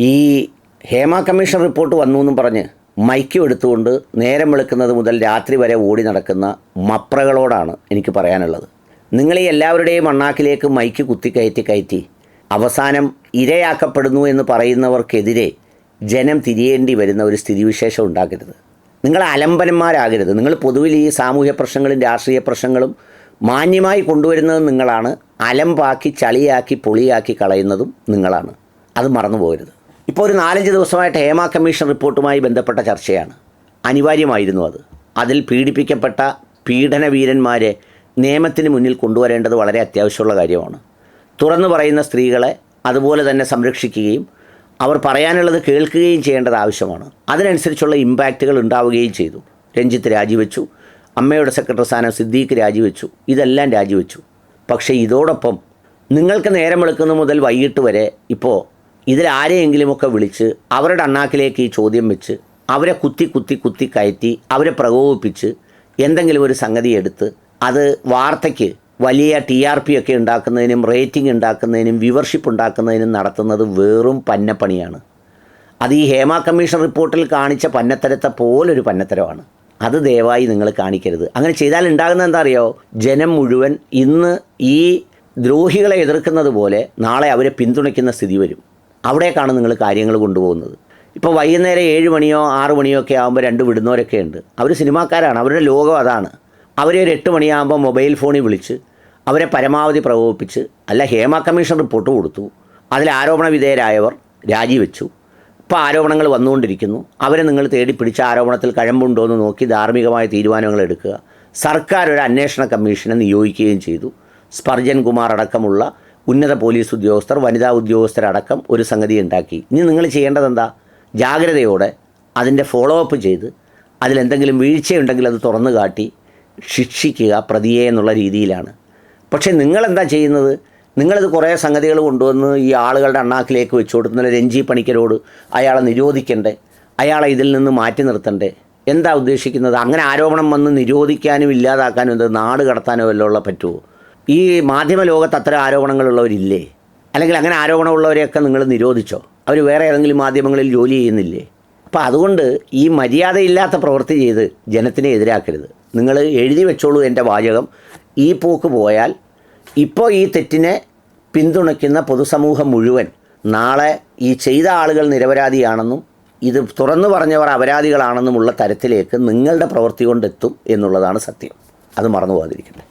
ഈ Hema commission report വന്നു എന്നും പറഞ്ഞ് മൈക്കും എടുത്തുകൊണ്ട് നേരം വെളുക്കുന്നത് മുതൽ രാത്രി വരെ ഓടി നടക്കുന്ന മപ്രകളോടാണ് എനിക്ക് പറയാനുള്ളത്. നിങ്ങൾ ഈ എല്ലാവരുടെയും മണ്ണാക്കിലേക്ക് മൈക്ക് കയറ്റി അവസാനം ഇരയാക്കപ്പെടുന്നു എന്ന് പറയുന്നവർക്കെതിരെ ജനം തിരിയേണ്ടി വരുന്ന ഒരു സ്ഥിതിവിശേഷം ഉണ്ടാക്കരുത്. നിങ്ങൾ അലംബനന്മാരാകരുത്. നിങ്ങൾ പൊതുവിൽ ഈ സാമൂഹ്യ പ്രശ്നങ്ങളും രാഷ്ട്രീയ പ്രശ്നങ്ങളും മാന്യമായി കൊണ്ടുവരുന്നത് നിങ്ങളാണ്. അലമ്പാക്കി ചളിയാക്കി പൊളിയാക്കി കളയുന്നതും നിങ്ങളാണ്. അത് മറന്നു പോകരുത്. ഇപ്പോൾ ഒരു 4-5 ദിവസമായിട്ട് ഹേമ കമ്മീഷൻ റിപ്പോർട്ടുമായി ബന്ധപ്പെട്ട ചർച്ചയാണ്. അനിവാര്യമായിരുന്നു അത്. അതിൽ പീഡിപ്പിക്കപ്പെട്ട പീഡനവീരന്മാരെ നിയമത്തിന് മുന്നിൽ കൊണ്ടുവരേണ്ടത് വളരെ അത്യാവശ്യമുള്ള കാര്യമാണ്. തുറന്നു പറയുന്ന സ്ത്രീകളെ അതുപോലെ തന്നെ സംരക്ഷിക്കുകയും അവർ പറയാനുള്ളത് കേൾക്കുകയും ചെയ്യേണ്ടത് ആവശ്യമാണ്. അതിനനുസരിച്ചുള്ള ഇമ്പാക്റ്റുകൾ ഉണ്ടാവുകയും ചെയ്തു. രഞ്ജിത്ത് രാജിവെച്ചു, അമ്മയുടെ സെക്രട്ടറി സ്ഥാനം സിദ്ദീഖ് രാജിവെച്ചു, ഇതെല്ലാം രാജിവെച്ചു. പക്ഷേ ഇതോടൊപ്പം നിങ്ങൾക്ക് നേരം വെളുക്കുന്ന മുതൽ വൈകിട്ട് വരെ ഇപ്പോൾ ഇതിലാരെയെങ്കിലുമൊക്കെ വിളിച്ച് അവരുടെ അണ്ണാക്കിലേക്ക് ഈ ചോദ്യം വെച്ച് അവരെ കുത്തി കയറ്റി അവരെ പ്രകോപിപ്പിച്ച് എന്തെങ്കിലും ഒരു സംഗതി എടുത്ത് അത് വാർത്തയ്ക്ക് വലിയ TRP ഒക്കെ ഉണ്ടാക്കുന്നതിനും റേറ്റിംഗ് ഉണ്ടാക്കുന്നതിനും വ്യൂവർഷിപ്പ് ഉണ്ടാക്കുന്നതിനും നടത്തുന്നത് വെറും പന്നപ്പണിയാണ്. അത് ഈ ഹേമ കമ്മീഷൻ റിപ്പോർട്ടിൽ കാണിച്ച പന്നത്തരത്തെ പോലൊരു പന്നത്തരമാണ്. അത് ദയവായി നിങ്ങൾ കാണിക്കരുത്. അങ്ങനെ ചെയ്താൽ ഉണ്ടാകുന്നത് എന്താ അറിയോ? ജനം മുഴുവൻ ഇന്ന് ഈ ദ്രോഹികളെ എതിർക്കുന്നത് പോലെ നാളെ അവരെ പിന്തുണയ്ക്കുന്ന സ്ഥിതി വരും. അവിടേക്കാണ് നിങ്ങൾ കാര്യങ്ങൾ കൊണ്ടുപോകുന്നത്. ഇപ്പോൾ വൈകുന്നേരം 7 മണിയോ 6 മണിയോ ഒക്കെ ആകുമ്പോൾ 2 വിടുന്നവരൊക്കെ ഉണ്ട്. അവർ സിനിമാക്കാരാണ്. അവരുടെ ലോകം അതാണ്. അവരെ ഒരു 8 മണിയാകുമ്പോൾ മൊബൈൽ ഫോണിൽ വിളിച്ച് അവരെ പരമാവധി പ്രകോപിപ്പിച്ച് അല്ല ഹേമ കമ്മീഷൻ റിപ്പോർട്ട് കൊടുത്തു. അതിൽ ആരോപണ വിധേയരായവർ രാജിവെച്ചു. ഇപ്പോൾ ആരോപണങ്ങൾ വന്നുകൊണ്ടിരിക്കുന്നു. അവരെ നിങ്ങൾ തേടി പിടിച്ച ആരോപണത്തിൽ കഴമ്പുണ്ടോ എന്ന് നോക്കി ധാർമ്മികമായ തീരുമാനങ്ങൾ എടുക്കുക. സർക്കാർ ഒരു അന്വേഷണ കമ്മീഷനെ നിയോഗിക്കുകയും ചെയ്തു. സ്പർജൻ കുമാർ അടക്കമുള്ള ഉന്നത പോലീസ് ഉദ്യോഗസ്ഥർ, വനിതാ ഉദ്യോഗസ്ഥരടക്കം ഒരു സംഗതി ഉണ്ടാക്കി. ഇനി നിങ്ങൾ ചെയ്യേണ്ടത് എന്താ? ജാഗ്രതയോടെ അതിൻ്റെ ഫോളോ അപ്പ് ചെയ്ത് അതിലെന്തെങ്കിലും വീഴ്ചയുണ്ടെങ്കിൽ അത് തുറന്നു കാട്ടി ശിക്ഷിക്കുക പ്രതിയെ എന്നുള്ള രീതിയിലാണ്. പക്ഷേ നിങ്ങളെന്താ ചെയ്യുന്നത്? നിങ്ങളിത് കുറേ സംഗതികൾ കൊണ്ടുവന്ന് ഈ ആളുകളുടെ അണ്ണാക്കിലേക്ക് വെച്ചു കൊടുക്കുന്ന രഞ്ജി പണിക്കരോട് അയാളെ നിരോധിക്കണ്ടേ, അയാളെ ഇതിൽ നിന്ന് മാറ്റി നിർത്തണ്ടേ, എന്താ ഉദ്ദേശിക്കുന്നത്? അങ്ങനെ ആരോപണം വന്ന് നിരോധിക്കാനും ഇല്ലാതാക്കാനും എന്ത് നാട് കടത്താനോ വല്ലതുള്ള പറ്റുമോ? ഈ മാധ്യമ ലോകത്ത് അത്തരം ആരോപണങ്ങളുള്ളവരില്ലേ? അല്ലെങ്കിൽ അങ്ങനെ ആരോപണമുള്ളവരെയൊക്കെ നിങ്ങൾ നിരോധിച്ചോ? അവർ വേറെ ഏതെങ്കിലും മാധ്യമങ്ങളിൽ ജോലി ചെയ്യുന്നില്ലേ? അപ്പോൾ അതുകൊണ്ട് ഈ മര്യാദയില്ലാത്ത പ്രവൃത്തി ചെയ്ത് ജനത്തിനെ എതിരാക്കരുത്. നിങ്ങൾ എഴുതി വെച്ചോളൂ എൻ്റെ വാചകം. ഈ പോക്ക് പോയാൽ ഇപ്പോൾ ഈ തെറ്റിനെ പിന്തുണയ്ക്കുന്ന പൊതുസമൂഹം മുഴുവൻ നാളെ ഈ ചെയ്ത ആളുകൾ നിരപരാധിയാണെന്നും ഇത് തുറന്നു പറഞ്ഞവർ അപരാധികളാണെന്നുമുള്ള തരത്തിലേക്ക് നിങ്ങളുടെ പ്രവൃത്തി കൊണ്ടെത്തും എന്നുള്ളതാണ് സത്യം. അത് മറന്നു പോകാതിരിക്കട്ടെ.